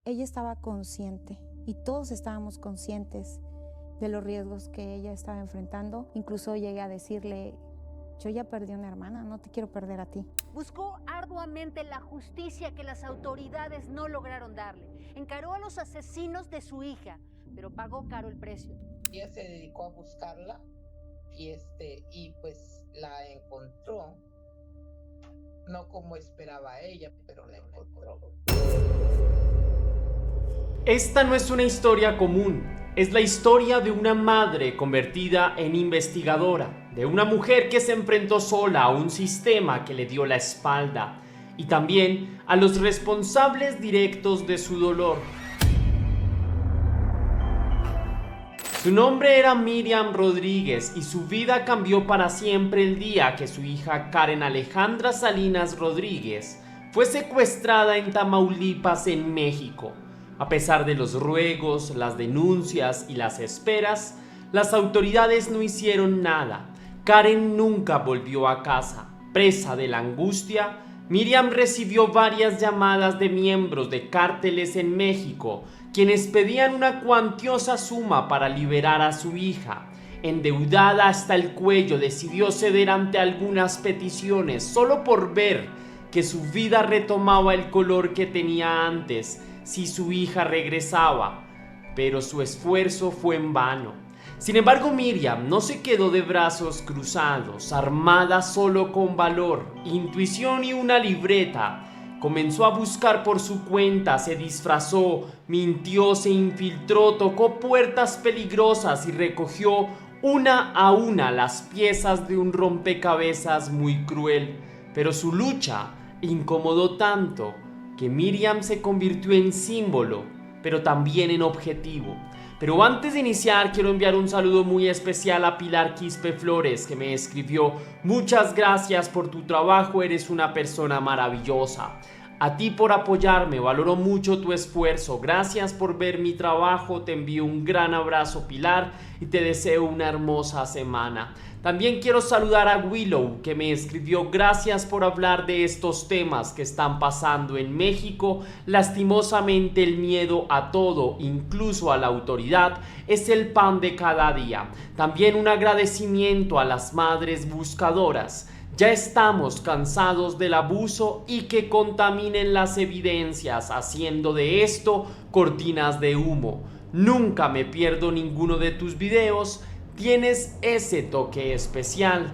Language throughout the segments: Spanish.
Ella estaba consciente y todos estábamos conscientes de los riesgos que ella estaba enfrentando. Incluso llegué a decirle, yo ya perdí una hermana, no te quiero perder a ti. Buscó arduamente la justicia que las autoridades no lograron darle. Encaró a los asesinos de su hija, pero pagó caro el precio. Ella se dedicó a buscarla y pues la encontró. No como esperaba ella, pero la encontró. Esta no es una historia común, es la historia de una madre convertida en investigadora, de una mujer que se enfrentó sola a un sistema que le dio la espalda y también a los responsables directos de su dolor. Su nombre era Miriam Rodríguez y su vida cambió para siempre el día que su hija Karen Alejandra Salinas Rodríguez fue secuestrada en Tamaulipas, en México. A pesar de los ruegos, las denuncias y las esperas, las autoridades no hicieron nada. Karen nunca volvió a casa. Presa de la angustia, Miriam recibió varias llamadas de miembros de cárteles en México, quienes pedían una cuantiosa suma para liberar a su hija. Endeudada hasta el cuello, decidió ceder ante algunas peticiones solo por ver que su vida retomaba el color que tenía antes si su hija regresaba, pero su esfuerzo fue en vano. Sin embargo, Miriam no se quedó de brazos cruzados. Armada solo con valor, intuición y una libreta, comenzó a buscar por su cuenta, se disfrazó, mintió, se infiltró, tocó puertas peligrosas y recogió una a una las piezas de un rompecabezas muy cruel. Pero su lucha incomodó tanto que Miriam se convirtió en símbolo, pero también en objetivo. Pero antes de iniciar, quiero enviar un saludo muy especial a Pilar Quispe Flores, que me escribió: muchas gracias por tu trabajo, eres una persona maravillosa. A ti por apoyarme, valoro mucho tu esfuerzo. Gracias por ver mi trabajo, te envío un gran abrazo, Pilar, y te deseo una hermosa semana. También quiero saludar a Willow, que me escribió: gracias por hablar de estos temas que están pasando en México. Lastimosamente el miedo a todo, incluso a la autoridad, es el pan de cada día. También un agradecimiento a las madres buscadoras. Ya estamos cansados del abuso y que contaminen las evidencias, haciendo de esto cortinas de humo. Nunca me pierdo ninguno de tus videos. Tienes ese toque especial.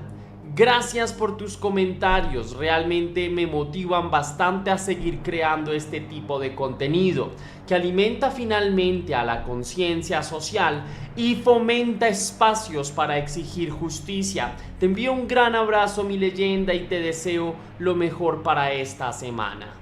Gracias por tus comentarios, realmente me motivan bastante a seguir creando este tipo de contenido que alimenta finalmente a la conciencia social y fomenta espacios para exigir justicia. Te envío un gran abrazo, mi leyenda, y te deseo lo mejor para esta semana.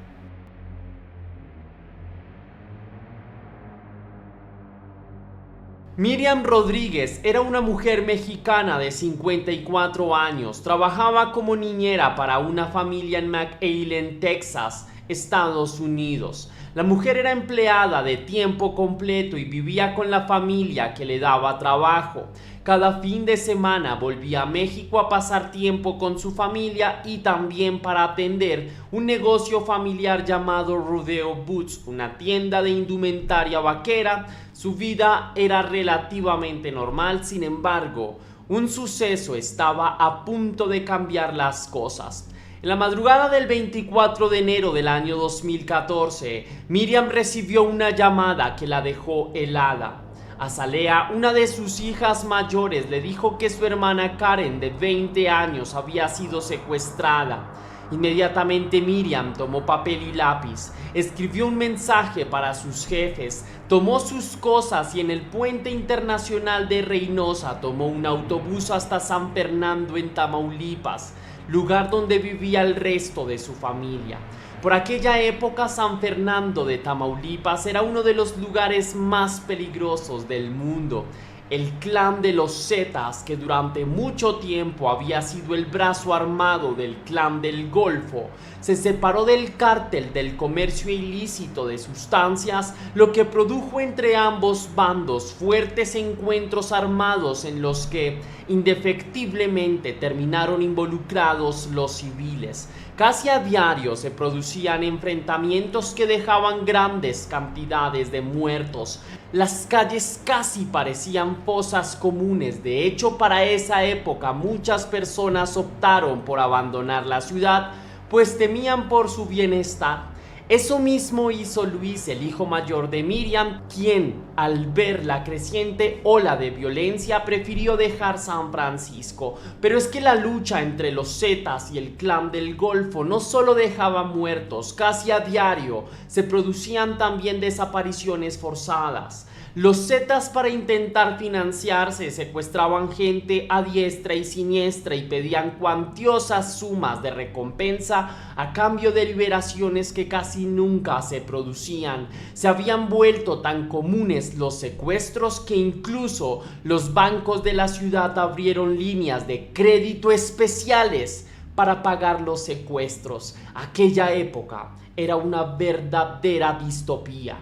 Miriam Rodríguez era una mujer mexicana de 54 años. Trabajaba como niñera para una familia en McAllen, Texas, Estados Unidos. La mujer era empleada de tiempo completo y vivía con la familia que le daba trabajo. Cada fin de semana volvía a México a pasar tiempo con su familia y también para atender un negocio familiar llamado Rodeo Boots, una tienda de indumentaria vaquera. Su vida era relativamente normal, sin embargo, un suceso estaba a punto de cambiar las cosas. En la madrugada del 24 de enero del año 2014, Miriam recibió una llamada que la dejó helada. Azalea, una de sus hijas mayores, le dijo que su hermana Karen, de 20 años, había sido secuestrada. Inmediatamente Miriam tomó papel y lápiz, escribió un mensaje para sus jefes, tomó sus cosas y en el puente internacional de Reynosa tomó un autobús hasta San Fernando en Tamaulipas, lugar donde vivía el resto de su familia. Por aquella época, San Fernando de Tamaulipas era uno de los lugares más peligrosos del mundo. El clan de los Zetas, que durante mucho tiempo había sido el brazo armado del clan del Golfo, se separó del cártel del comercio ilícito de sustancias, lo que produjo entre ambos bandos fuertes encuentros armados en los que indefectiblemente terminaron involucrados los civiles. Casi a diario se producían enfrentamientos que dejaban grandes cantidades de muertos. Las calles casi parecían fosas comunes. De hecho, para esa época muchas personas optaron por abandonar la ciudad, pues temían por su bienestar. Eso mismo hizo Luis, el hijo mayor de Miriam, quien, al ver la creciente ola de violencia, prefirió dejar San Francisco. Pero es que la lucha entre los Zetas y el clan del Golfo no solo dejaba muertos, casi a diario se producían también desapariciones forzadas. Los Zetas, para intentar financiarse, secuestraban gente a diestra y siniestra y pedían cuantiosas sumas de recompensa a cambio de liberaciones que casi nunca se producían. Se habían vuelto tan comunes los secuestros que incluso los bancos de la ciudad abrieron líneas de crédito especiales para pagar los secuestros. Aquella época era una verdadera distopía.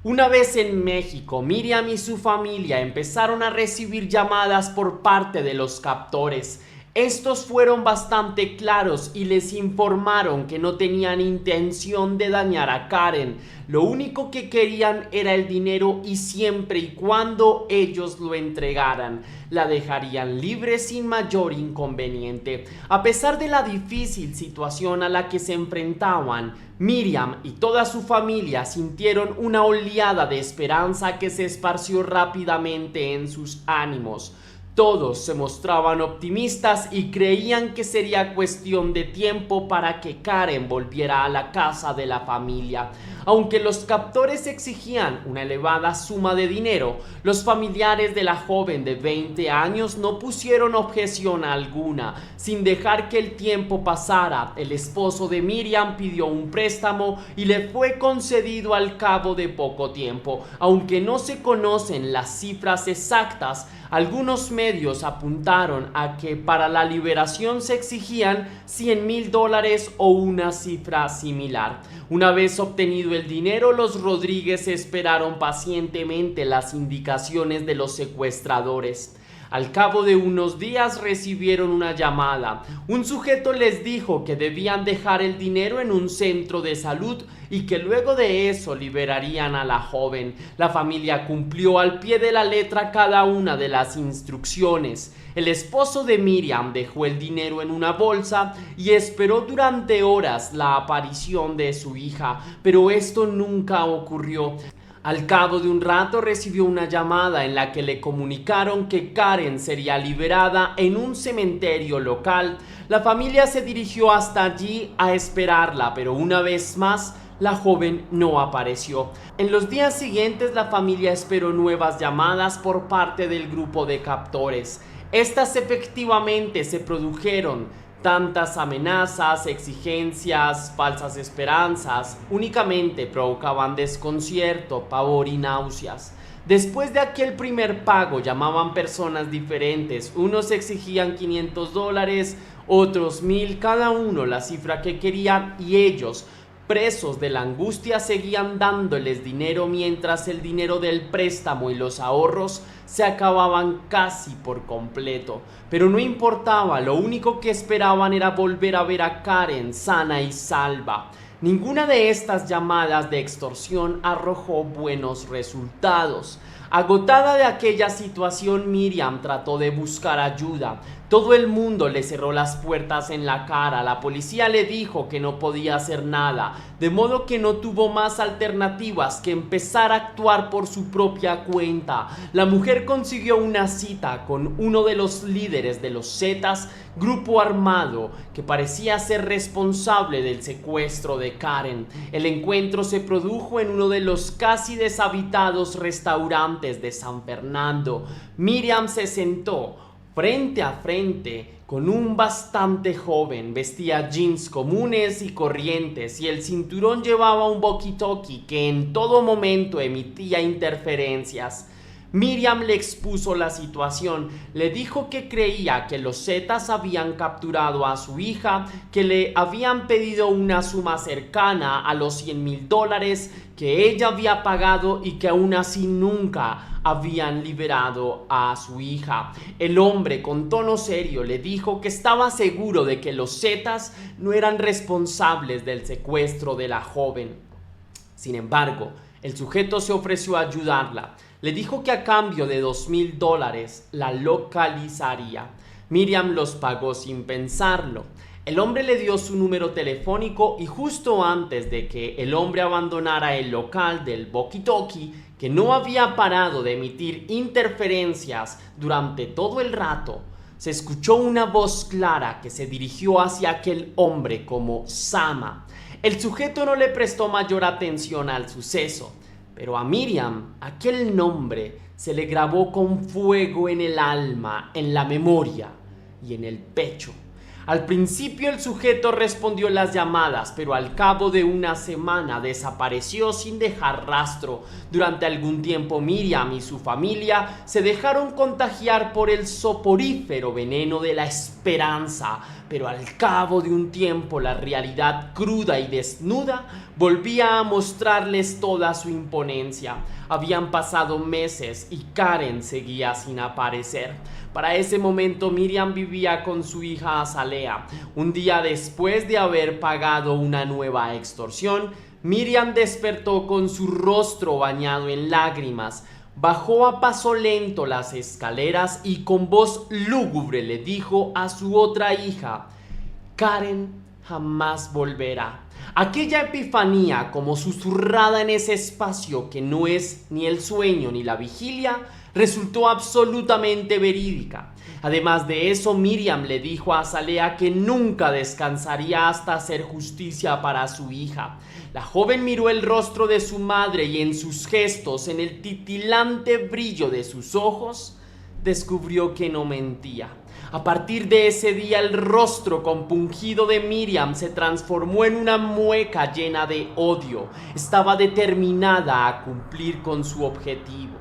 Una vez en México, Miriam y su familia empezaron a recibir llamadas por parte de los captores. Estos fueron bastante claros y les informaron que no tenían intención de dañar a Karen. Lo único que querían era el dinero y siempre y cuando ellos lo entregaran, la dejarían libre sin mayor inconveniente. A pesar de la difícil situación a la que se enfrentaban, Miriam y toda su familia sintieron una oleada de esperanza que se esparció rápidamente en sus ánimos. Todos se mostraban optimistas y creían que sería cuestión de tiempo para que Karen volviera a la casa de la familia. Aunque los captores exigían una elevada suma de dinero, los familiares de la joven de 20 años no pusieron objeción alguna. Sin dejar que el tiempo pasara, el esposo de Miriam pidió un préstamo y le fue concedido al cabo de poco tiempo. Aunque no se conocen las cifras exactas, algunos medios apuntaron a que para la liberación se exigían $100,000 o una cifra similar. Una vez obtenido el dinero, los Rodríguez esperaron pacientemente las indicaciones de los secuestradores. Al cabo de unos días recibieron una llamada. Un sujeto les dijo que debían dejar el dinero en un centro de salud y que luego de eso liberarían a la joven. La familia cumplió al pie de la letra cada una de las instrucciones. El esposo de Miriam dejó el dinero en una bolsa y esperó durante horas la aparición de su hija, pero esto nunca ocurrió. Al cabo de un rato recibió una llamada en la que le comunicaron que Karen sería liberada en un cementerio local. La familia se dirigió hasta allí a esperarla, pero una vez más la joven no apareció. En los días siguientes la familia esperó nuevas llamadas por parte del grupo de captores. Estas efectivamente se produjeron. Tantas amenazas, exigencias, falsas esperanzas únicamente provocaban desconcierto, pavor y náuseas. Después de aquel primer pago llamaban personas diferentes. Unos exigían $500, otros 1,000, cada uno la cifra que querían, y ellos, presos de la angustia, seguían dándoles dinero mientras el dinero del préstamo y los ahorros se acababan casi por completo. Pero no importaba, lo único que esperaban era volver a ver a Karen sana y salva. Ninguna de estas llamadas de extorsión arrojó buenos resultados. Agotada de aquella situación, Miriam trató de buscar ayuda. Todo el mundo le cerró las puertas en la cara. La policía le dijo que no podía hacer nada, de modo que no tuvo más alternativas que empezar a actuar por su propia cuenta. La mujer consiguió una cita con uno de los líderes de los Zetas, grupo armado que parecía ser responsable del secuestro de Karen. El encuentro se produjo en uno de los casi deshabitados restaurantes de San Fernando. Miriam se sentó frente a frente con un bastante joven. Vestía jeans comunes y corrientes y el cinturón llevaba un walkie-talkie que en todo momento emitía interferencias. Miriam le expuso la situación, le dijo que creía que los Zetas habían capturado a su hija, que le habían pedido una suma cercana a los $100,000 que ella había pagado y que aún así nunca habían liberado a su hija. El hombre con tono serio le dijo que estaba seguro de que los Zetas no eran responsables del secuestro de la joven. Sin embargo, el sujeto se ofreció a ayudarla. Le dijo que a cambio de $2,000 la localizaría. Miriam los pagó sin pensarlo. El hombre le dio su número telefónico y justo antes de que el hombre abandonara el local del walkie-talkie, que no había parado de emitir interferencias durante todo el rato, se escuchó una voz clara que se dirigió hacia aquel hombre como Sama. El sujeto no le prestó mayor atención al suceso, pero a Miriam aquel nombre se le grabó con fuego en el alma, en la memoria y en el pecho. Al principio el sujeto respondió las llamadas, pero al cabo de una semana desapareció sin dejar rastro. Durante algún tiempo Miriam y su familia se dejaron contagiar por el soporífero veneno de la esperanza, pero al cabo de un tiempo la realidad cruda y desnuda volvía a mostrarles toda su imponencia. Habían pasado meses y Karen seguía sin aparecer. Para ese momento Miriam vivía con su hija Azalea. Un día después de haber pagado una nueva extorsión, Miriam despertó con su rostro bañado en lágrimas. Bajó a paso lento las escaleras y con voz lúgubre le dijo a su otra hija: Karen jamás volverá. Aquella epifanía, como susurrada en ese espacio que no es ni el sueño ni la vigilia, resultó absolutamente verídica. Además de eso, Miriam le dijo a Azalea que nunca descansaría hasta hacer justicia para su hija. La joven miró el rostro de su madre y en sus gestos, en el titilante brillo de sus ojos, descubrió que no mentía. A partir de ese día, el rostro compungido de Miriam se transformó en una mueca llena de odio. Estaba determinada a cumplir con su objetivo.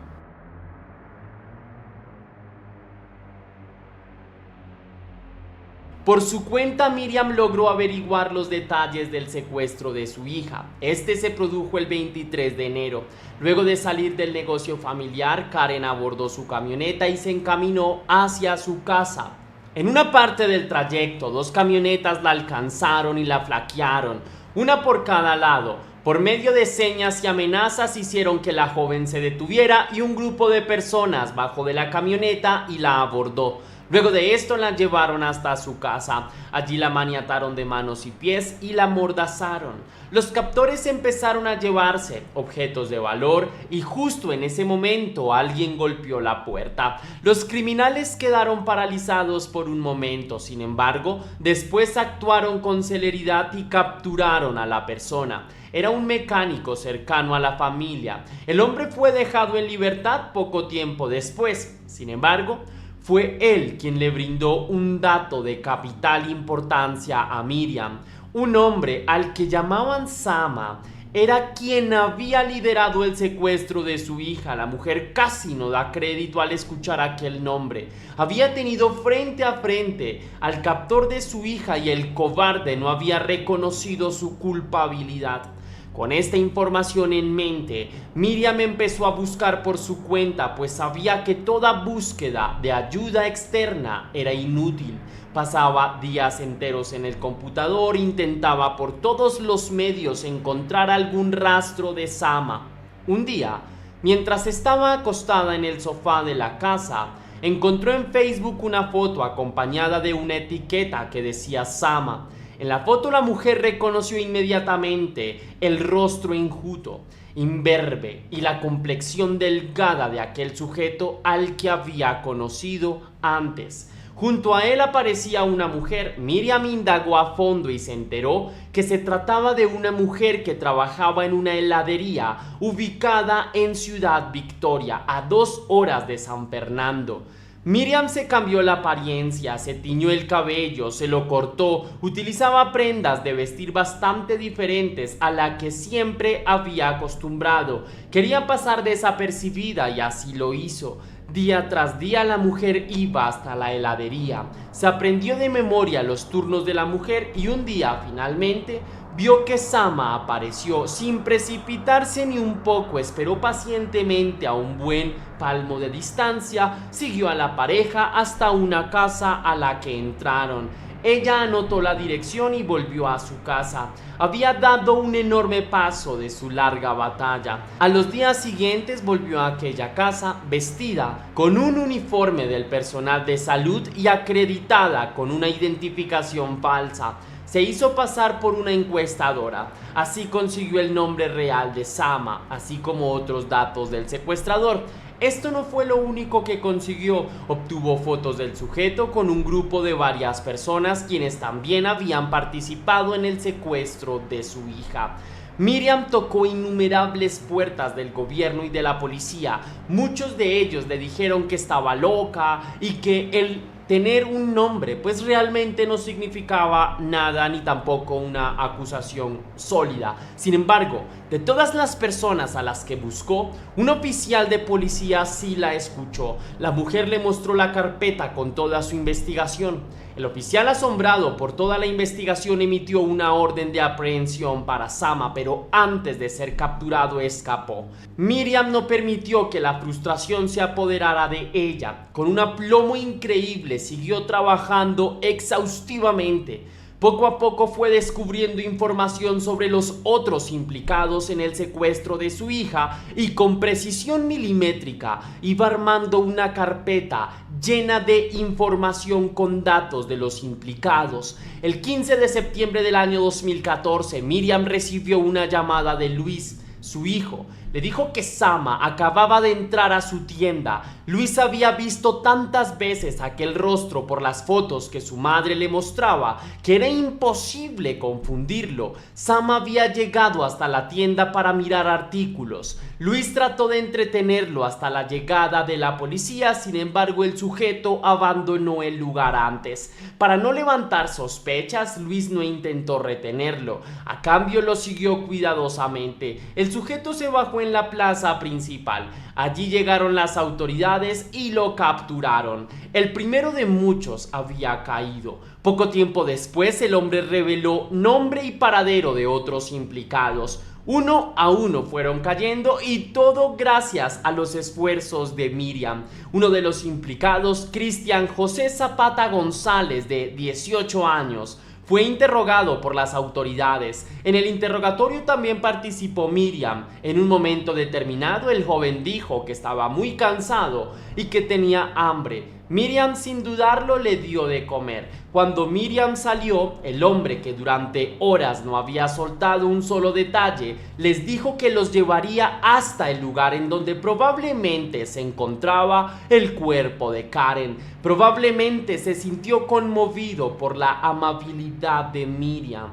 Por su cuenta, Miriam logró averiguar los detalles del secuestro de su hija. Este se produjo el 23 de enero. Luego de salir del negocio familiar, Karen abordó su camioneta y se encaminó hacia su casa. En una parte del trayecto, dos camionetas la alcanzaron y la flaquearon, una por cada lado. Por medio de señas y amenazas hicieron que la joven se detuviera y un grupo de personas bajó de la camioneta y la abordó. Luego de esto la llevaron hasta su casa. Allí la maniataron de manos y pies y la amordazaron. Los captores empezaron a llevarse objetos de valor y justo en ese momento alguien golpeó la puerta. Los criminales quedaron paralizados por un momento. Sin embargo, después actuaron con celeridad y capturaron a la persona. Era un mecánico cercano a la familia. El hombre fue dejado en libertad poco tiempo después. Sin embargo, fue él quien le brindó un dato de capital importancia a Miriam. Un hombre al que llamaban Sama era quien había liderado el secuestro de su hija. La mujer casi no da crédito al escuchar aquel nombre. Había tenido frente a frente al captor de su hija y el cobarde no había reconocido su culpabilidad. Con esta información en mente, Miriam empezó a buscar por su cuenta, pues sabía que toda búsqueda de ayuda externa era inútil. Pasaba días enteros en el computador, intentaba por todos los medios encontrar algún rastro de Sama. Un día, mientras estaba acostada en el sofá de la casa, encontró en Facebook una foto acompañada de una etiqueta que decía Sama. En la foto la mujer reconoció inmediatamente el rostro enjuto, imberbe y la complexión delgada de aquel sujeto al que había conocido antes. Junto a él aparecía una mujer. Miriam indagó a fondo y se enteró que se trataba de una mujer que trabajaba en una heladería ubicada en Ciudad Victoria, a 2 horas de San Fernando. Miriam se cambió la apariencia, se tiñó el cabello, se lo cortó, utilizaba prendas de vestir bastante diferentes a la que siempre había acostumbrado. Quería pasar desapercibida y así lo hizo. Día tras día la mujer iba hasta la heladería. Se aprendió de memoria los turnos de la mujer y un día finalmente vio que Sama apareció sin precipitarse ni un poco, esperó pacientemente a un buen palmo de distancia, siguió a la pareja hasta una casa a la que entraron. Ella anotó la dirección y volvió a su casa. Había dado un enorme paso de su larga batalla. A los días siguientes volvió a aquella casa vestida con un uniforme del personal de salud y acreditada con una identificación falsa. Se hizo pasar por una encuestadora, así consiguió el nombre real de Sama, así como otros datos del secuestrador. Esto no fue lo único que consiguió, obtuvo fotos del sujeto con un grupo de varias personas quienes también habían participado en el secuestro de su hija. Miriam tocó innumerables puertas del gobierno y de la policía. Muchos de ellos le dijeron que estaba loca y que el tener un nombre pues realmente no significaba nada ni tampoco una acusación sólida. Sin embargo, de todas las personas a las que buscó, un oficial de policía sí la escuchó. La mujer le mostró la carpeta con toda su investigación. El oficial, asombrado por toda la investigación, emitió una orden de aprehensión para Sama, pero antes de ser capturado escapó. Miriam no permitió que la frustración se apoderara de ella. Con un aplomo increíble siguió trabajando exhaustivamente. Poco a poco fue descubriendo información sobre los otros implicados en el secuestro de su hija y con precisión milimétrica iba armando una carpeta llena de información con datos de los implicados. El 15 de septiembre del año 2014, Miriam recibió una llamada de Luis, su hijo. Le dijo que Sama acababa de entrar a su tienda. Luis había visto tantas veces aquel rostro por las fotos que su madre le mostraba que era imposible confundirlo. Sama había llegado hasta la tienda para mirar artículos. Luis trató de entretenerlo hasta la llegada de la policía, sin embargo el sujeto abandonó el lugar antes. Para no levantar sospechas, Luis no intentó retenerlo. A cambio lo siguió cuidadosamente. El sujeto se bajó en la plaza principal. Allí llegaron las autoridades y lo capturaron. El primero de muchos había caído. Poco tiempo después, el hombre reveló nombre y paradero de otros implicados. Uno a uno fueron cayendo y todo gracias a los esfuerzos de Miriam. Uno de los implicados, Cristian José Zapata González, de 18 años, fue interrogado por las autoridades. En el interrogatorio también participó Miriam. En un momento determinado, el joven dijo que estaba muy cansado y que tenía hambre. Miriam, sin dudarlo, le dio de comer. Cuando Miriam salió, el hombre, que durante horas no había soltado un solo detalle, les dijo que los llevaría hasta el lugar en donde probablemente se encontraba el cuerpo de Karen. Probablemente se sintió conmovido por la amabilidad de Miriam.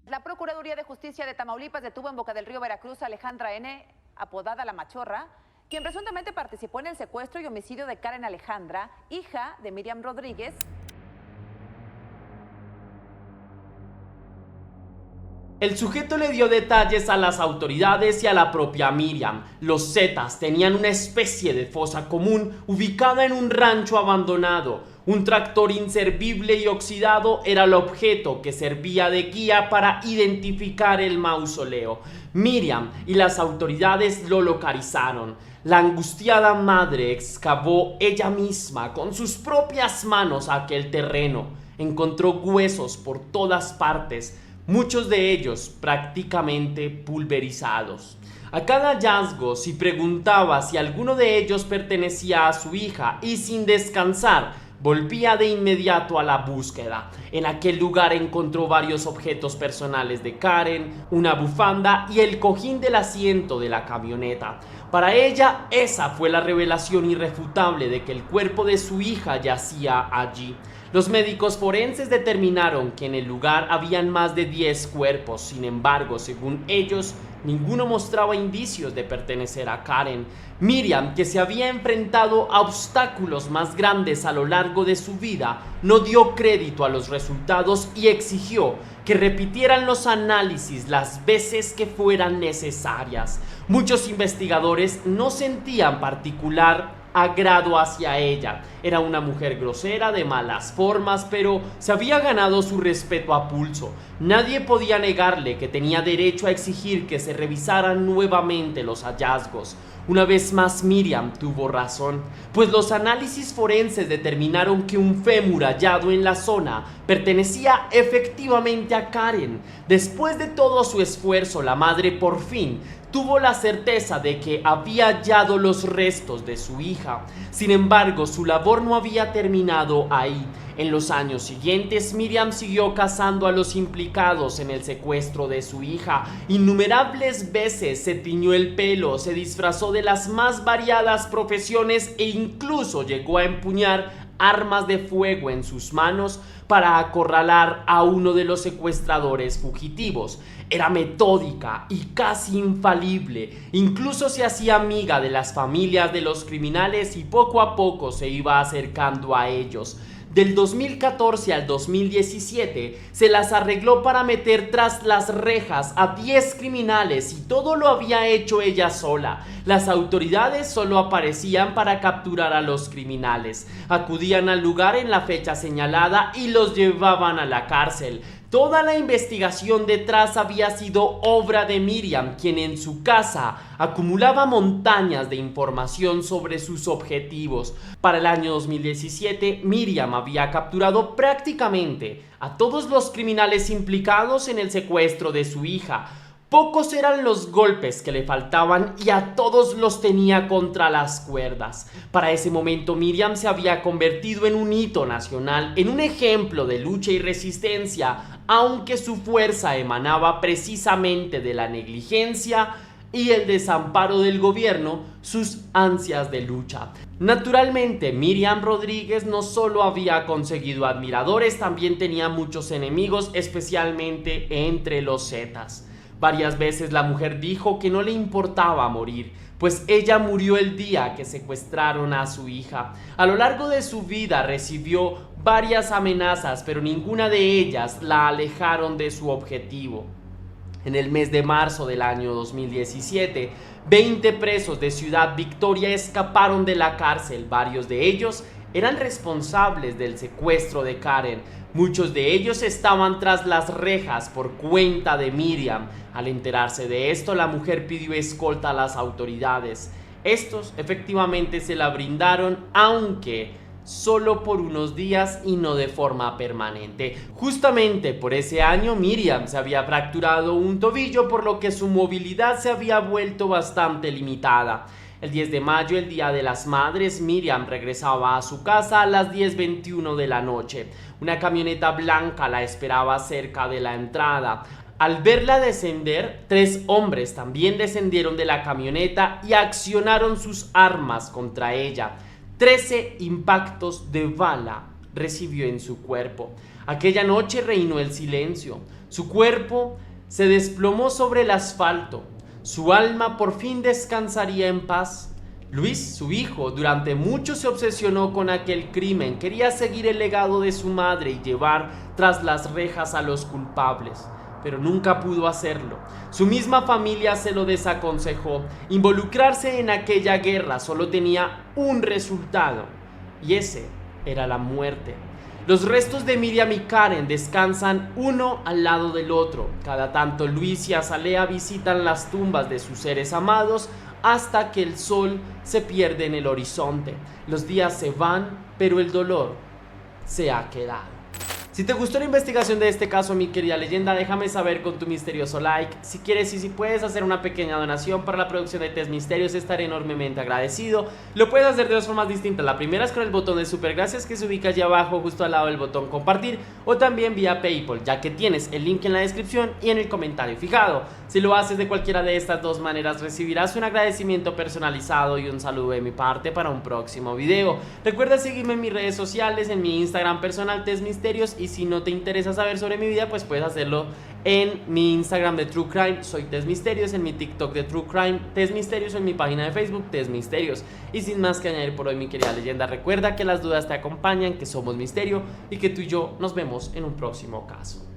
La Procuraduría de Justicia de Tamaulipas detuvo en Boca del Río, Veracruz, a Alejandra N., apodada La Machorra, quien presuntamente participó en el secuestro y homicidio de Karen Alejandra, hija de Miriam Rodríguez. El sujeto le dio detalles a las autoridades y a la propia Miriam. Los Zetas tenían una especie de fosa común ubicada en un rancho abandonado. Un tractor inservible y oxidado era el objeto que servía de guía para identificar el mausoleo. Miriam y las autoridades lo localizaron. La angustiada madre excavó ella misma con sus propias manos aquel terreno. Encontró huesos por todas partes, muchos de ellos prácticamente pulverizados. A cada hallazgo se preguntaba si alguno de ellos pertenecía a su hija y sin descansar volvía de inmediato a la búsqueda. En aquel lugar encontró varios objetos personales de Karen, una bufanda y el cojín del asiento de la camioneta. Para ella, esa fue la revelación irrefutable de que el cuerpo de su hija yacía allí. Los médicos forenses determinaron que en el lugar habían más de 10 cuerpos. Sin embargo, según ellos, Ninguno mostraba indicios de pertenecer a Karen. Miriam, que se había enfrentado a obstáculos más grandes a lo largo de su vida, no dio crédito a los resultados y exigió que repitieran los análisis las veces que fueran necesarias. Muchos investigadores no sentían particular agrado hacia ella. Era una mujer grosera, de malas formas, pero se había ganado su respeto a pulso. Nadie podía negarle que tenía derecho a exigir que se revisaran nuevamente los hallazgos. Una vez más Miriam tuvo razón, pues los análisis forenses determinaron que un fémur hallado en la zona pertenecía efectivamente a Karen. Después de todo su esfuerzo, la madre por fin tuvo la certeza de que había hallado los restos de su hija. Sin embargo, su labor no había terminado ahí. En los años siguientes, Miriam siguió cazando a los implicados en el secuestro de su hija. Innumerables veces se tiñó el pelo, se disfrazó de las más variadas profesiones e incluso llegó a empuñar armas de fuego en sus manos para acorralar a uno de los secuestradores fugitivos. Era metódica y casi infalible. Incluso se hacía amiga de las familias de los criminales y poco a poco se iba acercando a ellos. Del 2014 al 2017 se las arregló para meter tras las rejas a 10 criminales y todo lo había hecho ella sola. Las autoridades solo aparecían para capturar a los criminales. Acudían al lugar en la fecha señalada y los llevaban a la cárcel. Toda la investigación detrás había sido obra de Miriam, quien en su casa acumulaba montañas de información sobre sus objetivos. Para el año 2017, Miriam había capturado prácticamente a todos los criminales implicados en el secuestro de su hija. Pocos eran los golpes que le faltaban y a todos los tenía contra las cuerdas. Para ese momento Miriam se había convertido en un hito nacional, en un ejemplo de lucha y resistencia, aunque su fuerza emanaba precisamente de la negligencia y el desamparo del gobierno, sus ansias de lucha. Naturalmente, Miriam Rodríguez no solo había conseguido admiradores, también tenía muchos enemigos, especialmente entre los Zetas. Varias veces la mujer dijo que no le importaba morir, pues ella murió el día que secuestraron a su hija. A lo largo de su vida recibió varias amenazas, pero ninguna de ellas la alejaron de su objetivo. En el mes de marzo del año 2017, 20 presos de Ciudad Victoria escaparon de la cárcel. Varios de ellos eran responsables del secuestro de Karen. Muchos de ellos estaban tras las rejas por cuenta de Miriam. Al enterarse de esto, la mujer pidió escolta a las autoridades. Estos efectivamente se la brindaron, aunque solo por unos días y no de forma permanente. Justamente por ese año Miriam se había fracturado un tobillo, por lo que su movilidad se había vuelto bastante limitada. El 10 de mayo, el Día de las Madres, Miriam regresaba a su casa a las 10:21 de la noche. Una camioneta blanca la esperaba cerca de la entrada. Al verla descender, 3 hombres también descendieron de la camioneta y accionaron sus armas contra ella. 13 impactos de bala recibió en su cuerpo. Aquella noche reinó el silencio. Su cuerpo se desplomó sobre el asfalto. Su alma por fin descansaría en paz. Luis, su hijo, durante mucho se obsesionó con aquel crimen. Quería seguir el legado de su madre y llevar tras las rejas a los culpables, pero nunca pudo hacerlo. Su misma familia se lo desaconsejó. Involucrarse en aquella guerra solo tenía un resultado, y ese era la muerte. Los restos de Miriam y Karen descansan uno al lado del otro. Cada tanto Luis y Azalea visitan las tumbas de sus seres amados hasta que el sol se pierde en el horizonte. Los días se van, pero el dolor se ha quedado. Si te gustó la investigación de este caso, mi querida leyenda, déjame saber con tu misterioso like. Si quieres y si puedes hacer una pequeña donación para la producción de Test Misterios, estaré enormemente agradecido. Lo puedes hacer de dos formas distintas. La primera es con el botón de super gracias que se ubica allá abajo justo al lado del botón compartir, o también vía PayPal, ya que tienes el link en la descripción y en el comentario fijado. Si lo haces de cualquiera de estas dos maneras, recibirás un agradecimiento personalizado y un saludo de mi parte para un próximo video. Recuerda seguirme en mis redes sociales, en mi Instagram personal Test Misterios, y si no te interesa saber sobre mi vida, pues puedes hacerlo en mi Instagram de True Crime, soy Tess Misterios, en mi TikTok de True Crime, Tess Misterios, o en mi página de Facebook, Tess Misterios. Y sin más que añadir por hoy, mi querida leyenda, recuerda que las dudas te acompañan, que somos misterio y que tú y yo nos vemos en un próximo caso.